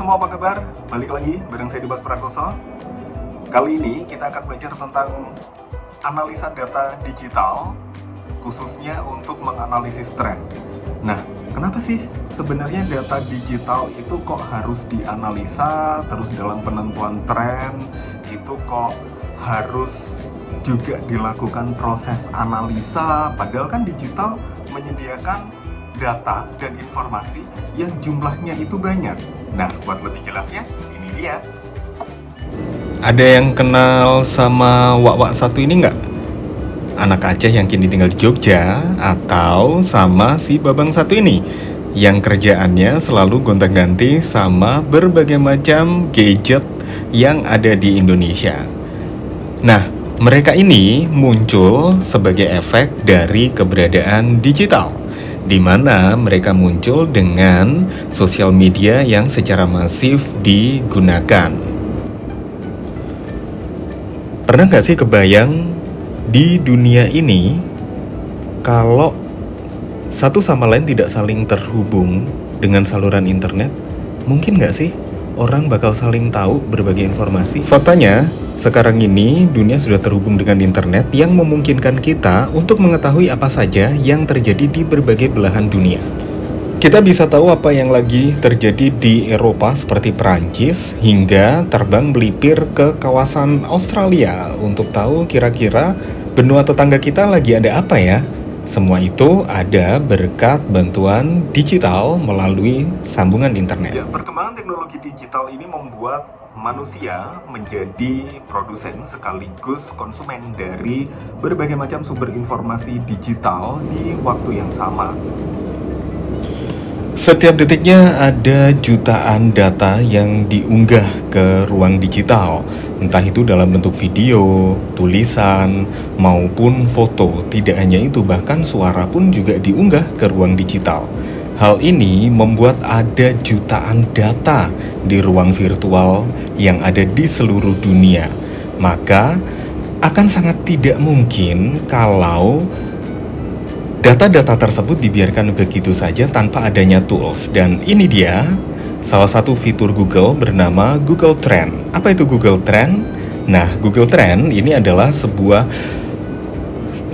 semua, apa kabar? Balik lagi bareng saya Dimas Prakoso. Kali ini kita akan belajar tentang analisa data digital, khususnya untuk menganalisis tren. Nah, kenapa sih sebenarnya data digital itu kok harus dianalisa, terus dalam penentuan tren itu kok harus juga dilakukan proses analisa, padahal kan digital menyediakan data dan informasi yang jumlahnya itu banyak. Nah, buat lebih jelasnya, ini dia. Ada yang kenal sama Wak-Wak satu ini nggak? Anak Aceh yang kini tinggal di Jogja, atau sama si Babang satu ini yang kerjaannya selalu gonta-ganti sama berbagai macam gadget yang ada di Indonesia. Nah, mereka ini muncul sebagai efek dari keberadaan digital, di mana mereka muncul dengan sosial media yang secara masif digunakan. Pernah nggak sih kebayang di dunia ini kalau satu sama lain tidak saling terhubung dengan saluran internet? Mungkin nggak sih orang bakal saling tahu berbagai informasi? Faktanya, sekarang ini dunia sudah terhubung dengan internet yang memungkinkan kita untuk mengetahui apa saja yang terjadi di berbagai belahan dunia. Kita bisa tahu apa yang lagi terjadi di Eropa seperti Perancis, hingga terbang melipir ke kawasan Australia untuk tahu kira-kira benua tetangga kita lagi ada apa ya. Semua itu ada berkat bantuan digital melalui sambungan internet. Ya, perkembangan teknologi digital ini membuat manusia menjadi produsen sekaligus konsumen dari berbagai macam sumber informasi digital di waktu yang sama. Setiap detiknya ada jutaan data yang diunggah ke ruang digital, entah itu dalam bentuk video, tulisan, maupun foto. Tidak hanya itu, bahkan suara pun juga diunggah ke ruang digital. Hal ini membuat ada jutaan data di ruang virtual yang ada di seluruh dunia. Maka akan sangat tidak mungkin kalau data-data tersebut dibiarkan begitu saja tanpa adanya tools. Dan ini dia salah satu fitur Google bernama Google Trend. Apa itu Google Trend? Nah, Google Trend ini adalah sebuah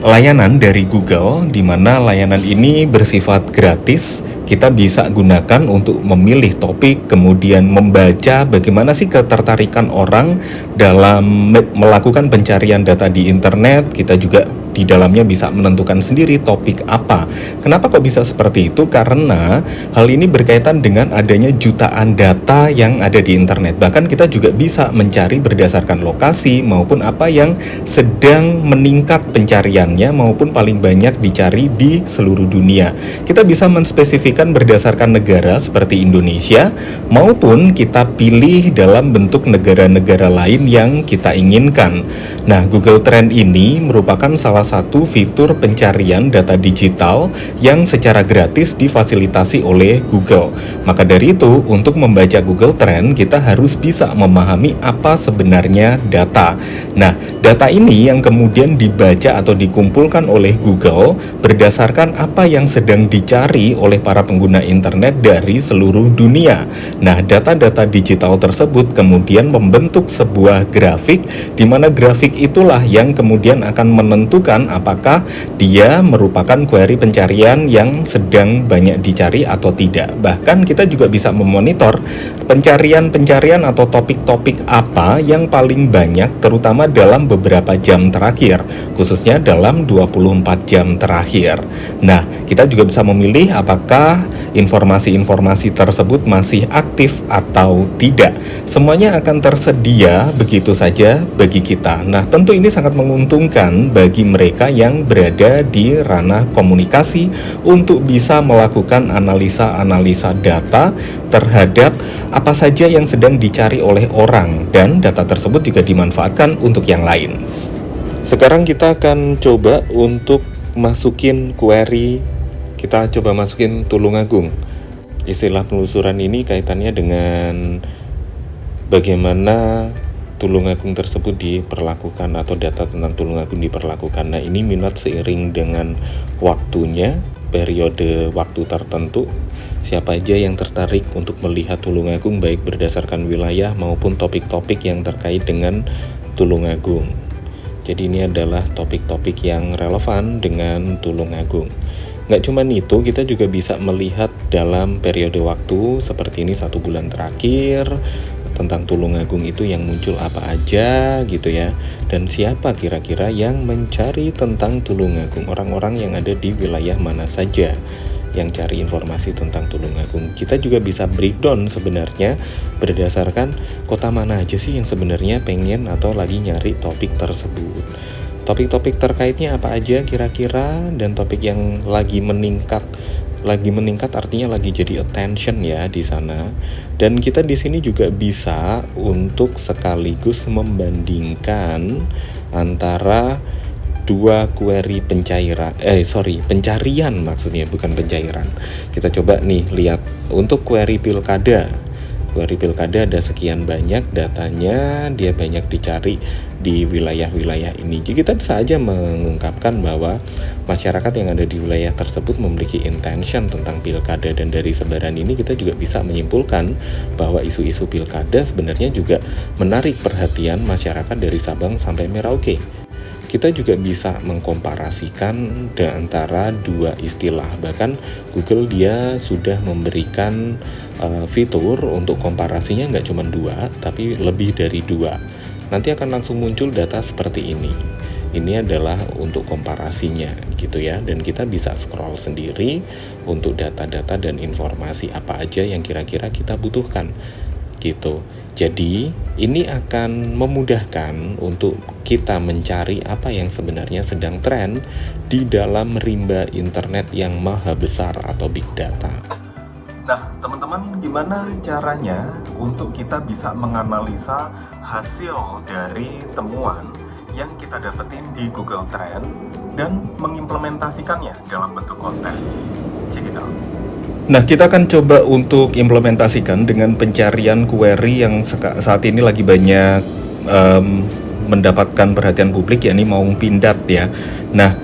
layanan dari Google, di mana layanan ini bersifat gratis. Kita bisa gunakan untuk memilih topik, kemudian membaca bagaimana sih ketertarikan orang dalam melakukan pencarian data di internet. Kita juga di dalamnya bisa menentukan sendiri topik apa. Kenapa kok bisa seperti itu? Karena hal ini berkaitan dengan adanya jutaan data yang ada di internet. Bahkan kita juga bisa mencari berdasarkan lokasi maupun apa yang sedang meningkat pencariannya maupun paling banyak dicari di seluruh dunia. Kita bisa menspesifikkan berdasarkan negara seperti Indonesia, maupun kita pilih dalam bentuk negara-negara lain yang kita inginkan. Nah, Google Trend ini merupakan salah satu fitur pencarian data digital yang secara gratis difasilitasi oleh Google. Maka dari itu, untuk membaca Google Trend, kita harus bisa memahami apa sebenarnya data. Nah, data ini yang kemudian dibaca atau dikumpulkan oleh Google berdasarkan apa yang sedang dicari oleh para pengguna internet dari seluruh dunia. Nah, data-data digital tersebut kemudian membentuk sebuah grafik, di mana grafik itulah yang kemudian akan menentukan apakah dia merupakan query pencarian yang sedang banyak dicari atau tidak. Bahkan kita juga bisa memonitor pencarian-pencarian atau topik-topik apa yang paling banyak, terutama dalam beberapa jam terakhir, khususnya dalam 24 jam terakhir. Nah, kita juga bisa memilih apakah informasi-informasi tersebut masih aktif atau tidak. Semuanya akan tersedia begitu saja bagi kita. Nah, tentu ini sangat menguntungkan bagi mereka yang berada di ranah komunikasi untuk bisa melakukan analisa-analisa data terhadap apa saja yang sedang dicari oleh orang, dan data tersebut juga dimanfaatkan untuk yang lain. Sekarang kita akan coba untuk masukin query. Kita coba masukin Tulungagung. Istilah penelusuran ini kaitannya dengan bagaimana Tulungagung tersebut diperlakukan atau data tentang Tulungagung diperlakukan. Nah, ini minat seiring dengan waktunya periode waktu tertentu. Siapa aja yang tertarik untuk melihat Tulungagung baik berdasarkan wilayah maupun topik-topik yang terkait dengan Tulungagung. Jadi ini adalah topik-topik yang relevan dengan Tulungagung. Nggak cuma itu, kita juga bisa melihat dalam periode waktu seperti ini 1 bulan terakhir tentang Tulungagung itu yang muncul apa aja gitu ya, dan siapa kira-kira yang mencari tentang Tulungagung, orang-orang yang ada di wilayah mana saja yang cari informasi tentang Tulungagung. Kita juga bisa breakdown sebenarnya berdasarkan kota mana aja sih yang sebenarnya pengen atau lagi nyari topik tersebut. Topik-topik terkaitnya apa aja kira-kira, dan topik yang lagi meningkat artinya lagi jadi attention ya di sana. Dan kita di sini juga bisa untuk sekaligus membandingkan antara 2 query pencarian maksudnya, bukan pencairan. Kita coba nih lihat untuk query pilkada. Query pilkada ada sekian banyak datanya, dia banyak dicari di wilayah-wilayah ini. Jadi kita bisa aja mengungkapkan bahwa masyarakat yang ada di wilayah tersebut memiliki intention tentang pilkada, dan dari sebaran ini kita juga bisa menyimpulkan bahwa isu-isu pilkada sebenarnya juga menarik perhatian masyarakat dari Sabang sampai Merauke. Kita juga bisa mengkomparasikan antara 2 istilah. Bahkan Google dia sudah memberikan fitur untuk komparasinya nggak cuma 2, tapi lebih dari 2. Nanti akan langsung muncul data seperti ini. Ini adalah untuk komparasinya gitu ya, dan kita bisa scroll sendiri untuk data-data dan informasi apa aja yang kira-kira kita butuhkan gitu. Jadi ini akan memudahkan untuk kita mencari apa yang sebenarnya sedang tren di dalam rimba internet yang maha besar atau big data. Nah, teman-teman, gimana caranya untuk kita bisa menganalisa hasil dari temuan yang kita dapetin di Google Trend dan mengimplementasikannya dalam bentuk konten? Check it out. Nah, kita akan coba untuk implementasikan dengan pencarian query yang saat ini lagi banyak mendapatkan perhatian publik, yakni Maung Pindad ya. Nah,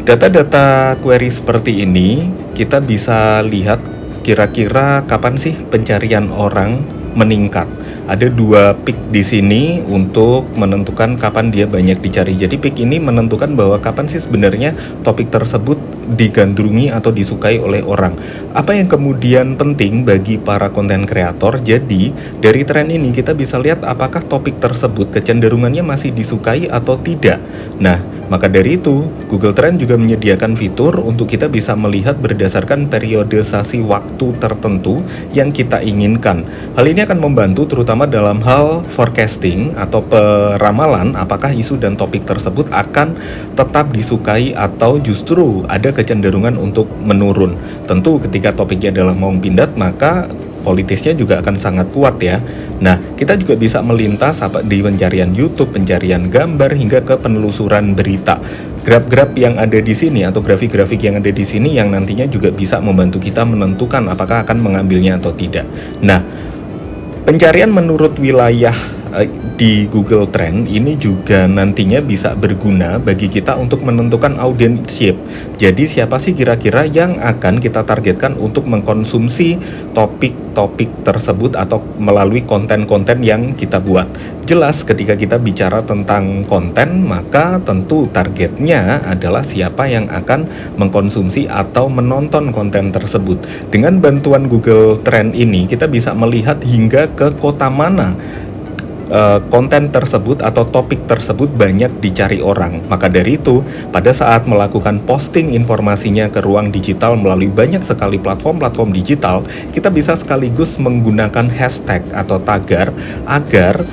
data-data query seperti ini kita bisa lihat kira-kira kapan sih pencarian orang meningkat. Ada 2 peak di sini untuk menentukan kapan dia banyak dicari. Jadi peak ini menentukan bahwa kapan sih sebenarnya topik tersebut digandrungi atau disukai oleh orang. Apa yang kemudian penting bagi para konten kreator, jadi dari tren ini kita bisa lihat apakah topik tersebut kecenderungannya masih disukai atau tidak. Nah, maka dari itu Google Trend juga menyediakan fitur untuk kita bisa melihat berdasarkan periodisasi waktu tertentu yang kita inginkan. Hal ini akan membantu terutama dalam hal forecasting atau peramalan apakah isu dan topik tersebut akan tetap disukai atau justru ada kecenderungan untuk menurun. Tentu ketika topiknya adalah Maung Pindad, maka politisnya juga akan sangat kuat ya. Nah, kita juga bisa melintas di pencarian YouTube, pencarian gambar, hingga ke penelusuran berita. Graf-graf yang ada di sini atau grafik-grafik yang ada di sini yang nantinya juga bisa membantu kita menentukan apakah akan mengambilnya atau tidak. Nah, pencarian menurut wilayah di Google Trend ini juga nantinya bisa berguna bagi kita untuk menentukan audience shape. Jadi siapa sih kira-kira yang akan kita targetkan untuk mengkonsumsi topik-topik tersebut atau melalui konten-konten yang kita buat. Jelas ketika kita bicara tentang konten, maka tentu targetnya adalah siapa yang akan mengkonsumsi atau menonton konten tersebut. Dengan bantuan Google Trend ini kita bisa melihat hingga ke kota mana konten tersebut atau topik tersebut banyak dicari orang. Maka dari itu, pada saat melakukan posting informasinya ke ruang digital melalui banyak sekali platform-platform digital, kita bisa sekaligus menggunakan hashtag atau tagar agar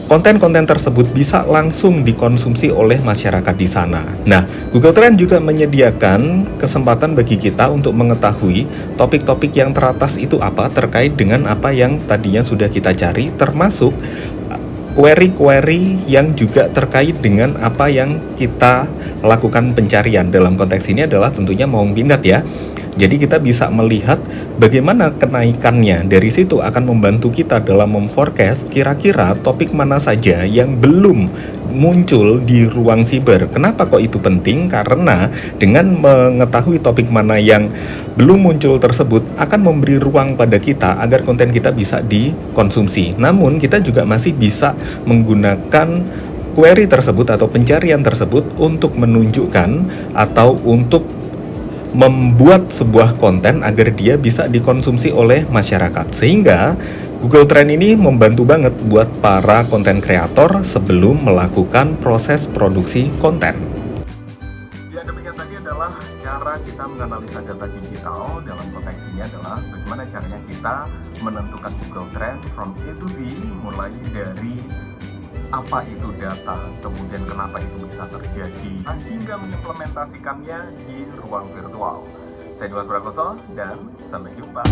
konten-konten tersebut bisa langsung dikonsumsi oleh masyarakat di sana. Nah, Google Trend juga menyediakan kesempatan bagi kita untuk mengetahui topik-topik yang teratas itu apa terkait dengan apa yang tadinya sudah kita cari, termasuk query-query yang juga terkait dengan apa yang kita lakukan pencarian. Dalam konteks ini adalah tentunya Maung Pindad ya. Jadi kita bisa melihat bagaimana kenaikannya. Dari situ akan membantu kita dalam memforecast kira-kira topik mana saja yang belum muncul di ruang siber. Kenapa kok itu penting? Karena dengan mengetahui topik mana yang belum muncul tersebut akan memberi ruang pada kita agar konten kita bisa dikonsumsi. Namun kita juga masih bisa menggunakan query tersebut atau pencarian tersebut untuk menunjukkan atau untuk membuat sebuah konten agar dia bisa dikonsumsi oleh masyarakat. Sehingga Google Trend ini membantu banget buat para konten kreator sebelum melakukan proses produksi konten. Ya, demikian tadi adalah cara kita menganalisa data digital. Dalam konteks ini adalah bagaimana caranya kita menentukan Google Trend from A to Z, mulai dari apa itu data, kemudian kenapa itu bisa terjadi, hingga mengimplementasikannya di ruang virtual. Saya Dimas Prakoso dan sampai jumpa.